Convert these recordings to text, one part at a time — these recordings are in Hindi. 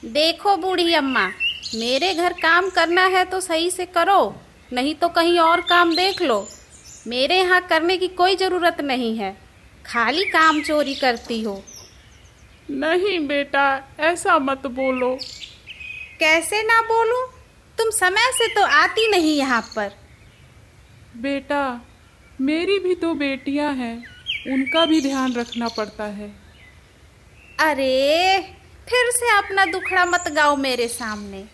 देखो बूढ़ी अम्मा, मेरे घर काम करना है तो सही से करो, नहीं तो कहीं और काम देख लो। मेरे यहाँ करने की कोई ज़रूरत नहीं है, खाली काम चोरी करती हो। नहीं बेटा, ऐसा मत बोलो। कैसे ना बोलूं? तुम समय से तो आती नहीं यहाँ पर। बेटा, मेरी भी दो बेटियां हैं, उनका भी ध्यान रखना पड़ता है। अरे, फिर से अपना दुखड़ा मत गाओ मेरे सामने।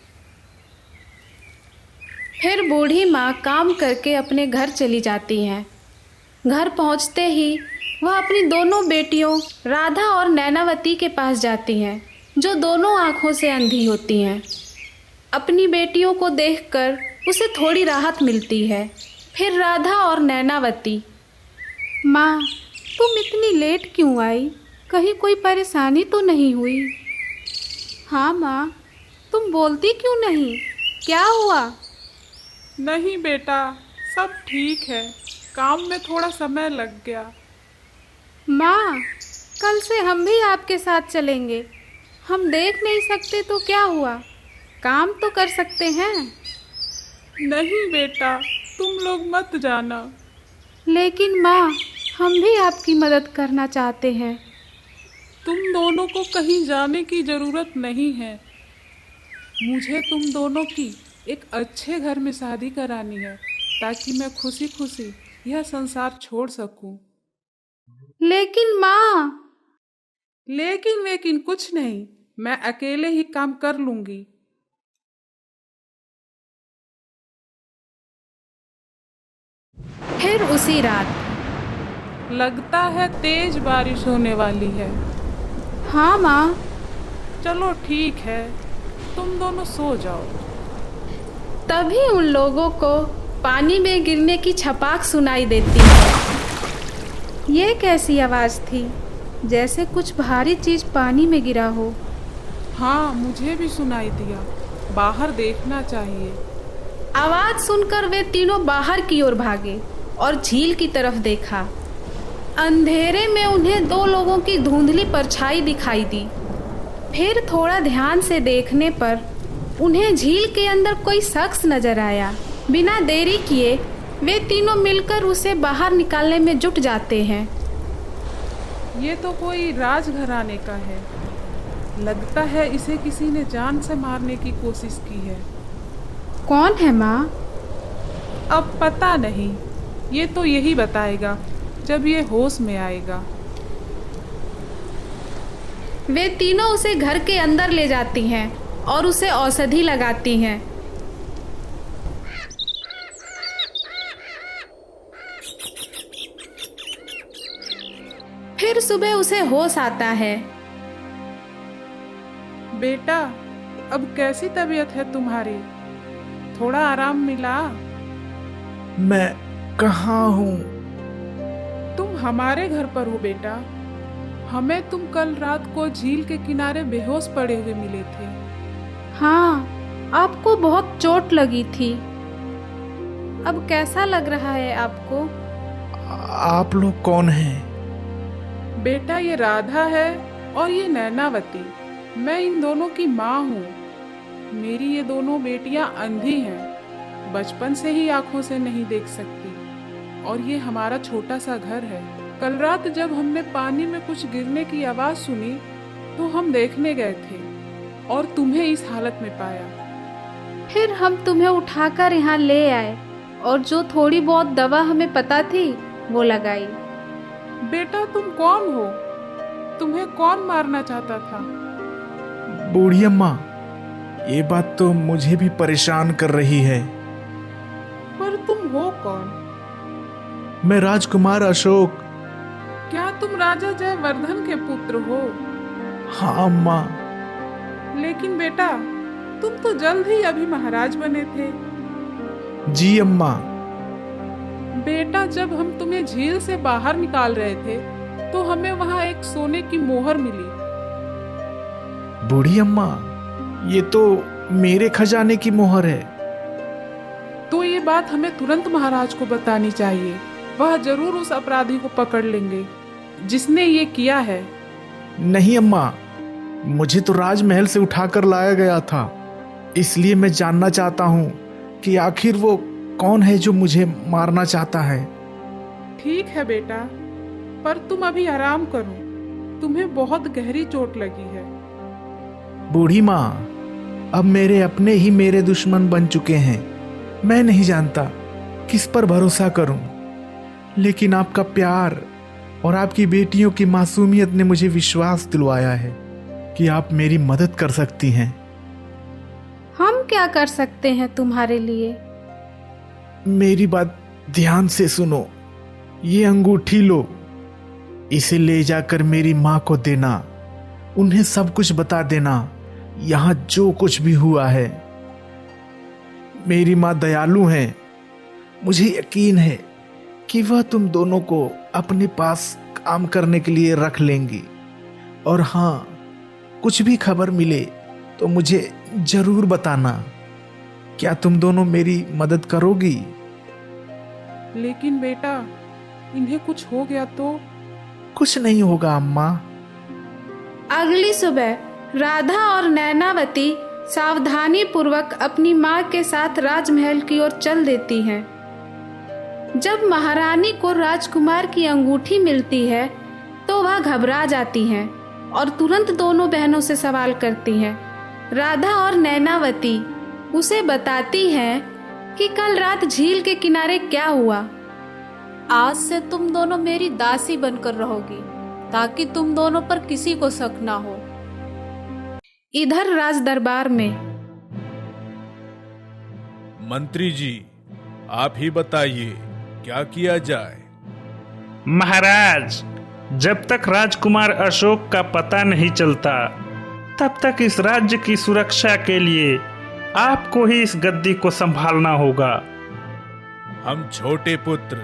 फिर बूढ़ी माँ काम करके अपने घर चली जाती हैं। घर पहुँचते ही वह अपनी दोनों बेटियों राधा और नैनावती के पास जाती हैं, जो दोनों आँखों से अंधी होती हैं। अपनी बेटियों को देखकर उसे थोड़ी राहत मिलती है। फिर राधा और नैनावती, माँ, तुम इतनी लेट क्यों आई? कहीं कोई परेशानी तो नहीं हुई? हाँ माँ, तुम बोलती क्यों नहीं? क्या हुआ? नहीं बेटा, सब ठीक है, काम में थोड़ा समय लग गया। माँ, कल से हम भी आपके साथ चलेंगे। हम देख नहीं सकते तो क्या हुआ, काम तो कर सकते हैं। नहीं बेटा, तुम लोग मत जाना। लेकिन माँ, हम भी आपकी मदद करना चाहते हैं। तुम दोनों को कहीं जाने की ज़रूरत नहीं है। मुझे तुम दोनों की एक अच्छे घर में शादी करानी है, ताकि मैं खुशी खुशी यह संसार छोड़ सकूं। लेकिन माँ। लेकिन कुछ नहीं, मैं अकेले ही काम कर लूंगी। फिर उसी रात। लगता है तेज बारिश होने वाली है। हाँ माँ। चलो ठीक है, तुम दोनों सो जाओ। तभी उन लोगों को पानी में गिरने की छपाक सुनाई देती है। ये कैसी आवाज़ थी? जैसे कुछ भारी चीज़ पानी में गिरा हो। हाँ, मुझे भी सुनाई दिया, बाहर देखना चाहिए। आवाज़ सुनकर वे तीनों बाहर की ओर भागे और झील की तरफ देखा। अंधेरे में उन्हें दो लोगों की धुंधली परछाई दिखाई दी। फिर थोड़ा ध्यान से देखने पर उन्हें झील के अंदर कोई शख्स नजर आया। बिना देरी किए वे तीनों मिलकर उसे बाहर निकालने में जुट जाते हैं। ये तो कोई राजघराने का है। लगता है इसे किसी ने जान से मारने की कोशिश की है। कौन है माँ? अब पता नहीं, ये तो यही बताएगा जब ये होश में आएगा। वे तीनों उसे घर के अंदर ले जाती हैं और उसे औषधि लगाती हैं। फिर सुबह उसे होश आता है। बेटा, अब कैसी तबीयत है तुम्हारी? थोड़ा आराम मिला? मैं कहाँ हूँ? तुम हमारे घर पर हो बेटा। हमें तुम कल रात को झील के किनारे बेहोश पड़े हुए मिले थे। हाँ, आपको बहुत चोट लगी थी। अब कैसा लग रहा है आपको? आप लोग कौन हैं? बेटा, ये राधा है और ये नैनावती। मैं इन दोनों की माँ हूँ। मेरी ये दोनों बेटियाँ अंधी हैं, बचपन से ही आंखों से नहीं देख सकती। और ये हमारा छोटा सा घर है। कल रात जब हमने पानी में कुछ गिरने की आवाज़ सुनी तो हम देखने गए थे और तुम्हें इस हालत में पाया। फिर हम तुम्हें उठाकर यहाँ ले आए और जो थोड़ी बहुत दवा हमें पता थी वो लगाई। बेटा, तुम कौन हो? तुम्हें कौन मारना चाहता था? बूढ़ी अम्मा, ये बात तो मुझे भी परेशान कर रही है। पर तुम हो कौन? मैं राजकुमार अशोक। क्या तुम राजा जयवर्धन के पुत्र हो? हाँ अम्मा। लेकिन बेटा, तुम तो जल्द ही अभी महाराज बने थे। जी अम्मा। बेटा, जब हम तुम्हें झील से बाहर निकाल रहे थे तो हमें वहां एक सोने की मोहर मिली। बूढ़ी अम्मा, ये तो मेरे खजाने की मोहर है। तो ये बात हमें तुरंत महाराज को बतानी चाहिए। वह जरूर उस अपराधी को पकड़ लेंगे जिसने ये किया है। नहीं अम्मा, मुझे तो राजमहल से उठाकर लाया गया था, इसलिए मैं जानना चाहता हूँ कि आखिर वो कौन है जो मुझे मारना चाहता है। ठीक है बेटा, पर तुम अभी आराम करो, तुम्हें बहुत गहरी चोट लगी है। बूढ़ी माँ, अब मेरे अपने ही मेरे दुश्मन बन चुके हैं। मैं नहीं जानता किस पर भरोसा करूं, लेकिन आपका प्यार और आपकी बेटियों की मासूमियत ने मुझे विश्वास दिलवाया है कि आप मेरी मदद कर सकती हैं। हम क्या कर सकते हैं तुम्हारे लिए? मेरी बात ध्यान से सुनो। ये अंगूठी लो, इसे ले जाकर मेरी माँ को देना, उन्हें सब कुछ बता देना, यहां जो कुछ भी हुआ है। मेरी माँ दयालु हैं, मुझे यकीन है कि वह तुम दोनों को अपने पास काम करने के लिए रख लेंगी। और हाँ, कुछ भी खबर मिले तो मुझे जरूर बताना। क्या तुम दोनों मेरी मदद करोगी? लेकिन बेटा, इन्हें कुछ हो गया तो? कुछ नहीं होगा अम्मा। अगली सुबह राधा और नैनावती सावधानी पूर्वक अपनी माँ के साथ राजमहल की ओर चल देती हैं। जब महारानी को राजकुमार की अंगूठी मिलती है तो वह घबरा जाती हैं और तुरंत दोनों बहनों से सवाल करती हैं। राधा और नैनावती उसे बताती हैं कि कल रात झील के किनारे क्या हुआ। आज से तुम दोनों मेरी दासी बनकर रहोगी, ताकि तुम दोनों पर किसी को शक ना हो। इधर राज दरबार में मंत्री जी, आप ही बताइए क्या किया जाए। महाराज, जब तक राजकुमार अशोक का पता नहीं चलता तब तक इस राज्य की सुरक्षा के लिए आपको ही इस गद्दी को संभालना होगा। हम छोटे पुत्र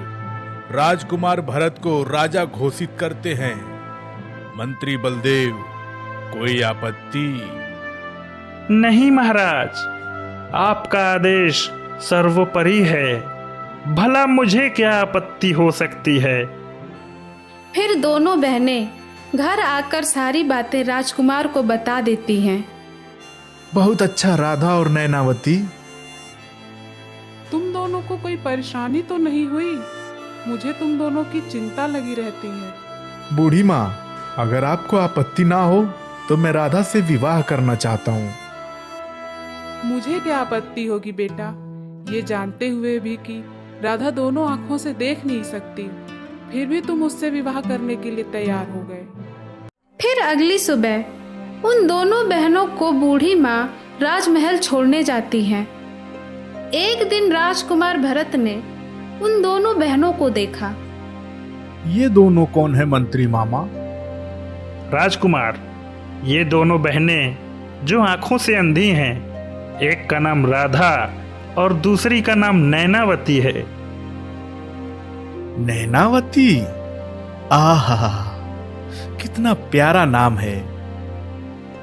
राजकुमार भरत को राजा घोषित करते हैं। मंत्री बलदेव, कोई आपत्ति? नहीं महाराज, आपका आदेश सर्वोपरि है, भला मुझे क्या आपत्ति हो सकती है। फिर दोनों बहनें घर आकर सारी बातें राजकुमार को बता देती हैं। बहुत अच्छा राधा और नैनावती। तुम दोनों को कोई परेशानी तो नहीं हुई? मुझे तुम दोनों की चिंता लगी रहती है। बूढ़ी माँ, अगर आपको आपत्ति ना हो तो मैं राधा से विवाह करना चाहता हूँ। मुझे क्या आपत्ति होगी बेटा, ये जानते हुए भी कि राधा दोनों आंखों से देख नहीं सकती, फिर भी तुम उससे विवाह करने के लिए तैयार हो गए। फिर अगली सुबह उन दोनों बहनों को बूढ़ी माँ राजमहल छोड़ने जाती हैं। एक दिन राजकुमार भरत ने उन दोनों बहनों को देखा। ये दोनों कौन है मंत्री मामा? राजकुमार, ये दोनों बहनें जो आंखों से अंधी हैं, एक का नाम राधा और दूसरी का नाम नैनावती है। नैनावती? आहा, कितना प्यारा नाम है।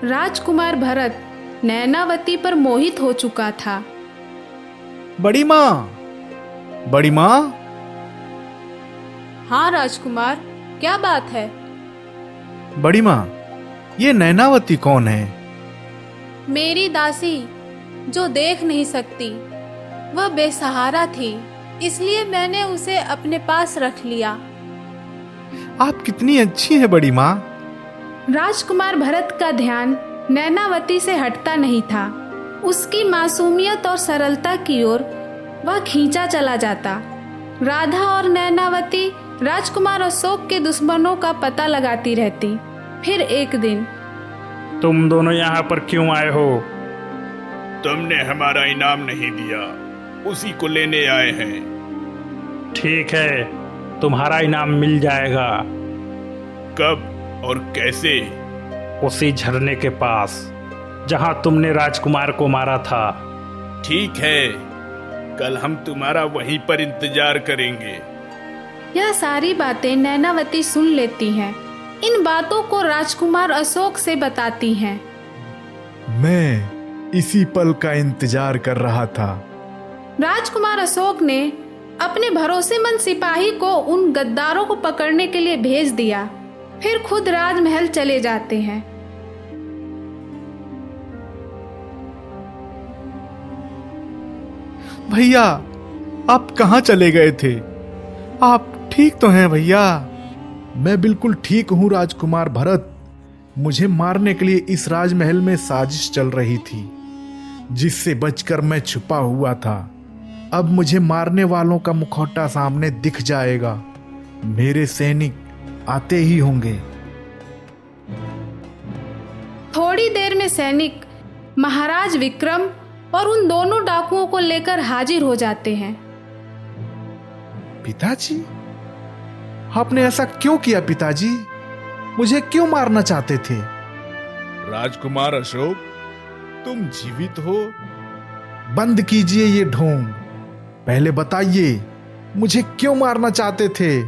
राजकुमार भरत नैनावती पर मोहित हो चुका था। बड़ी माँ, बड़ी माँ। हाँ राजकुमार, क्या बात है? बड़ी माँ, ये नैनावती कौन है? मेरी दासी जो देख नहीं सकती, वह बेसहारा थी, इसलिए मैंने उसे अपने पास रख लिया। आप कितनी अच्छी है बड़ी माँ। राजकुमार भरत का ध्यान नैनावती से हटता नहीं था। उसकी मासूमियत और सरलता की ओर वह खींचा चला जाता। राधा और नैनावती राजकुमार अशोक के दुश्मनों का पता लगाती रहती। फिर एक दिन, तुम दोनों यहाँ पर क्यों आए हो? तुमने हमारा इनाम नहीं दिया, उसी को लेने आए हैं। ठीक है, तुम्हारा इनाम मिल जाएगा। कब और कैसे? उसी झरने के पास जहाँ तुमने राजकुमार को मारा था। ठीक है, कल हम तुम्हारा वहीं पर इंतजार करेंगे। यह सारी बातें नैनावती सुन लेती हैं। इन बातों को राजकुमार अशोक से बताती हैं। मैं इसी पल का इंतजार कर रहा था। राजकुमार अशोक ने अपने भरोसेमंद सिपाही को उन गद्दारों को पकड़ने के लिए भेज दिया। फिर खुद राजमहल चले जाते हैं। भैया, आप कहाँ चले गए थे? आप ठीक तो हैं भैया? मैं बिल्कुल ठीक हूँ राजकुमार भरत। मुझे मारने के लिए इस राजमहल में साजिश चल रही थी, जिससे बचकर मैं छुपा हुआ था। अब मुझे मारने वालों का मुखौटा सामने दिख जाएगा। मेरे सैनिक आते ही होंगे। थोड़ी देर में सैनिक महाराज विक्रम और उन दोनों डाकुओं को लेकर हाजिर हो जाते हैं। पिताजी, आपने ऐसा क्यों किया पिताजी? मुझे क्यों मारना चाहते थे? राजकुमार अशोक, तुम जीवित हो? बंद कीजिए ये ढोंग। पहले बताइए, मुझे क्यों मारना चाहते थे?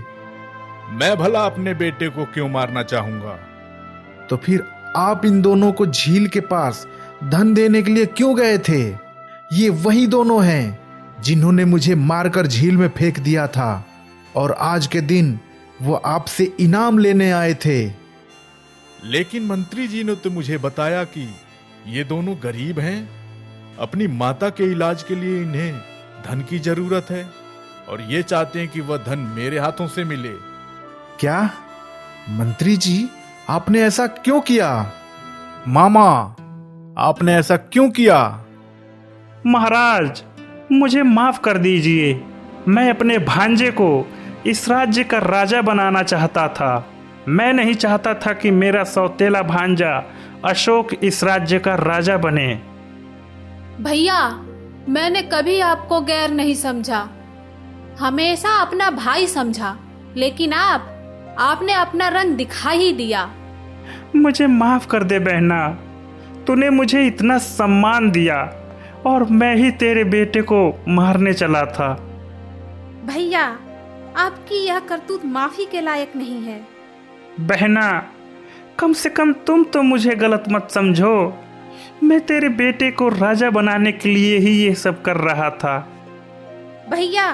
मैं भला अपने बेटे को क्यों मारना चाहूंगा? तो फिर आप इन दोनों को झील के पास धन देने के लिए क्यों गए थे? ये वही दोनों हैं जिन्होंने मुझे मारकर झील में फेंक दिया था, और आज के दिन वो आपसे इनाम लेने आए थे। लेकिन मंत्री जी ने तो मुझे बताया कि ये दोनों गरीब हैं। अपनी माता के इलाज के लिए इन्हें धन की जरूरत है, और ये चाहते हैं कि वह धन मेरे हाथों से मिले। क्या मंत्री जी, आपने ऐसा क्यों किया? मामा, आपने ऐसा क्यों किया? महाराज, मुझे माफ कर दीजिए। मैं अपने भांजे को इस राज्य का राजा बनाना चाहता था। मैं नहीं चाहता था कि मेरा सौतेला भांजा अशोक इस राज्य का राजा बने। भैया, मैंने कभी आपको गैर नहीं समझा, हमेशा अपना भाई समझा, लेकिन आपने अपना रंग दिखा ही दिया। मुझे माफ कर दे बहना। तूने मुझे इतना सम्मान दिया और मैं ही तेरे बेटे को मारने चला था। भैया, आपकी यह करतूत माफी के लायक नहीं है। बहना, कम से कम तुम तो मुझे गलत मत समझो। मैं तेरे बेटे को राजा बनाने के लिए ही ये सब कर रहा था। भैया,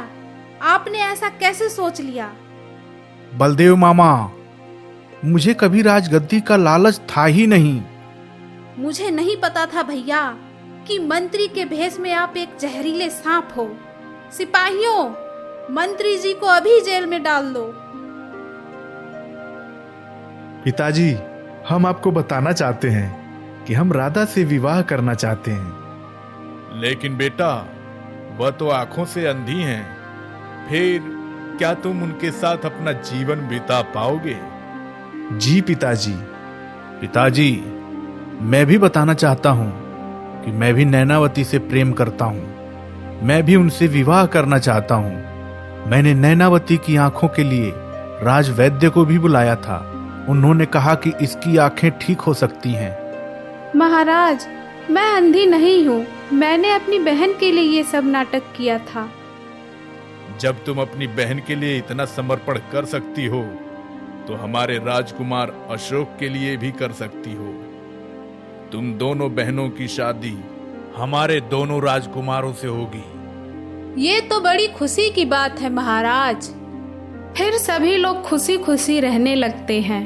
आपने ऐसा कैसे सोच लिया? बलदेव मामा, मुझे कभी राजगद्दी का लालच था ही नहीं। मुझे नहीं पता था भैया कि मंत्री के भेष में आप एक जहरीले सांप हो। सिपाहियों, मंत्री जी को अभी जेल में डाल दो। पिताजी, हम आपको बताना चाहते हैं कि हम राधा से विवाह करना चाहते हैं। लेकिन बेटा, वह तो आंखों से अंधी हैं। फिर क्या तुम उनके साथ अपना जीवन बिता पाओगे? जी पिताजी। पिताजी, मैं भी बताना चाहता हूँ कि मैं भी नैनावती से प्रेम करता हूँ। मैं भी उनसे विवाह करना चाहता हूँ। मैंने नैनावती की आंखों के लिए राजवैद्य को भी बुलाया था। उन्होंने कहा कि इसकी आंखें ठीक हो सकती हैं। महाराज, मैं अंधी नहीं हूँ। मैंने अपनी बहन के लिए ये सब नाटक किया था। जब तुम अपनी बहन के लिए इतना समर्पण कर सकती हो, तो हमारे राजकुमार अशोक के लिए भी कर सकती हो। तुम दोनों बहनों की शादी हमारे दोनों राजकुमारों से होगी। ये तो बड़ी खुशी की बात है महाराज। फिर सभी लोग खुशी खुशी रहने लगते हैं।